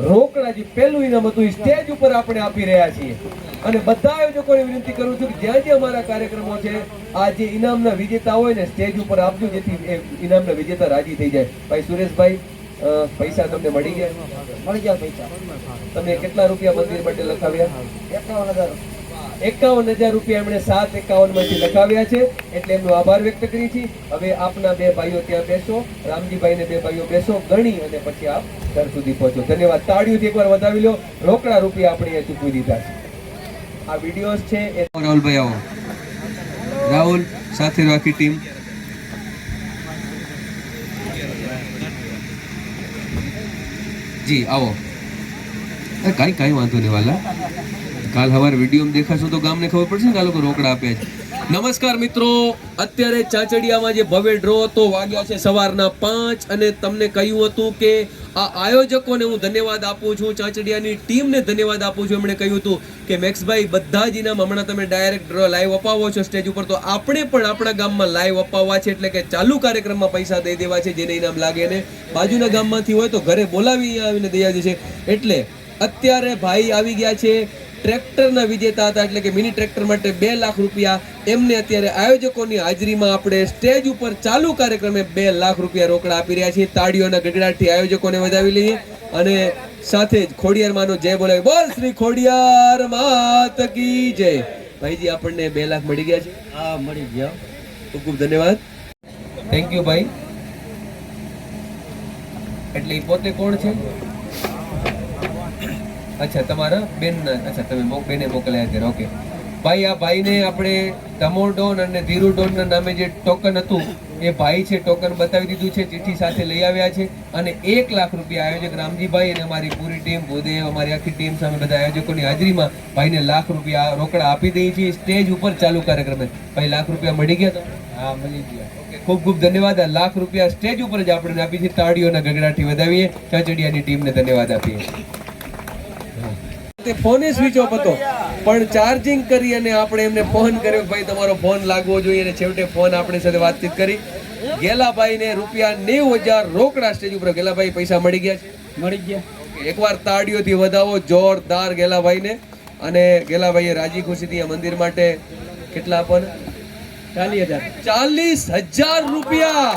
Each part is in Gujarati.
રોકડા જે પહેલું ઇનામ હતું એ સ્ટેજ ઉપર આપણે આપી રહ્યા છીએ અને બધા આયોજકોને વિનંતી કરું છું કે જ્યાં જ્યાં અમારા કાર્યક્રમો છે આ જે ઇનામના વિજેતા હોય ને સ્ટેજ ઉપર આપજો જેથી એ ઇનામના વિજેતા રાજી થઈ જાય. ભાઈ સુરેશભાઈ, પૈસા તમને મળી ગયા પૈસા. તમે કેટલા રૂપિયા મંદિર માટે લખાવ્યા? 51,000 રૂપિયા એમણે 751 માંથી લખાવ્યા છે એટલે એમનો આભાર વ્યક્ત કરી છે. હવે આપના બે ભાઈઓ ત્યાં બેસો, રામજીભાઈ ને બે ભાઈઓ બેસો, ગણી અને પછી આપ ઘર સુધી પહોંચો. ધન્યવાદ. તાળીઓથી એકવાર વધાવી લો. રોકડા રૂપિયા આપણે અહીંયા ચૂકવી દીધા છે. આ વિડીયોઝ છે એ રાહુલભાઈ આવો. રાહુલ સાથે રાખી ટીમ. જી આવો. કાંઈ વાંધો નહીં વાલા. કાલ સવારે વિડીયો દેખાશો તો ગામને ખબર પડશે ને કે આ લોકો રોકડા આપ્યા છે. નમસ્કાર મિત્રો, અત્યારે ચાચડિયામાં જે ભવ્ય ડ્રો હતો વાગ્યા છે સવારના 5 અને તમને કહ્યું હતું કે આ આયોજકોને હું ધન્યવાદ આપું છું, ચાચડિયાની ટીમને ધન્યવાદ આપું છું. એમણે કહ્યું હતું કે મેક્સભાઈ બધા જ ઇનામ હમણાં તમે ડાયરેક્ટ ડ્રો લાઈવ અપાવો છો સ્ટેજ ઉપર, તો આપણે પણ આપણા ગામમાં લાઈવ અપાવવા છે એટલે કે ચાલુ કાર્યક્રમમાં પૈસા દઈ દેવા છે. જેને ઇનામ લાગે ને બાજુના ગામમાંથી હોય તો ઘરે બોલાવી આવીને દઈ આવે છે. એટલે અત્યારે ભાઈ આવી ગયા છે ટ્રેક્ટરના વિજેતા હતા એટલે કે મિની ટ્રેક્ટર માટે 2 લાખ રૂપિયા. એમને અત્યારે આયોજકોની હાજરીમાં આપણે સ્ટેજ ઉપર ચાલુ કાર્યક્રમે 2 લાખ રૂપિયા રોકડા આપી રહ્યા છીએ. તાળીઓના ગગડાટથી આયોજકોને વધાવી લઈએ અને સાથે જ ખોડિયાર માનો જય બોલાવી. બોલ શ્રી ખોડિયાર માત કી જય. ભાઈજી આપણને 2 લાખ મળી ગયા છે? હા, મળી ગયા. ખૂબ ખૂબ ધન્યવાદ. થેન્ક યુ ભાઈ. એટલે એ પોતે કોણ છે? અચ્છા, તમારા બેન. અચ્છા, તમે બેને મોકલ્યા અત્યારે. ઓકે ભાઈ, આ ભાઈને આપણે ધમોડોન અને ધીરુડોનના નામે જે ટોકન હતું એ ભાઈ છે, ટોકન બતાવી દીધું છે, ચિઠ્ઠી સાથે લઈ આવ્યા છે અને 1 લાખ રૂપિયા આયોજક રામજીભાઈ અને અમારી પૂરી ટીમ, ભૂદેવ, અમારી આખી ટીમ સામે બધા આયોજકોની હાજરીમાં ભાઈને 1 લાખ રૂપિયા રોકડા આપી દઈએ છીએ સ્ટેજ ઉપર ચાલુ કાર્યક્રમે. ભાઈ 1 લાખ રૂપિયા મળી ગયા તો? હા, મળી ગયા. ખૂબ ખૂબ ધન્યવાદ. આ 1 લાખ રૂપિયા સ્ટેજ ઉપર જ આપણે આપી છે. તાળીઓના ગગડાથી વધાવીએ. ચાચડિયાની ટીમને ધન્યવાદ આપીએ. ફોન સ્વિચ ઓફ હતો પણ ચાર્જિંગ કરી અને આપણે એમને ફોન કર્યો, ભાઈ તમારો ફોન લાગવો જોઈએ, અને છેવટે ફોન આપણી સાથે વાતચીત કરી. ગેલાભાઈને રૂપિયા 90,000 રોકડા સ્ટેજ ઉપર. ગેલાભાઈ પૈસા મળી ગયા છે? મળી ગયા. એકવાર તાળીઓથી વધાવો જોરદાર ગેલાભાઈને. અને ગેલાભાઈએ રાજી ખુશીથી આ મંદિર માટે કેટલા આપવાના? 40,000 રૂપિયા.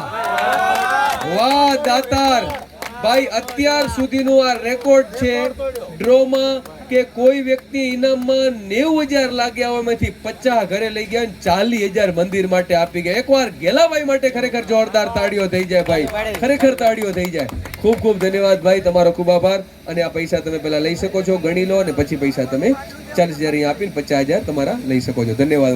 વાહ દાતાર ભાઈ, અત્યાર સુધીનો આ રેકોર્ડ છે ડ્રોમાં કે કોઈ વ્યક્તિ ઇનામમાં 90,000 લાગ્યા હોય એમાંથી 50 ઘરે લઈ ગયા અને 40,000 મંદિર માટે આપી ગયા. એકવાર ગેલાભાઈ માટે ખરેખર જોરદાર તાળીઓ થઈ જાય ભાઈ, ખરેખર તાળીઓ થઈ જાય. ખૂબ ખૂબ ધન્યવાદ ભાઈ, તમારો ખૂબ આભાર. અને આ પૈસા તમે પહેલા લઈ શકો છો, ગણી લો અને પછી પૈસા તમે 40,000 અહીંયા આપીને 50,000 તમારા લઈ શકો છો. ધન્યવાદ.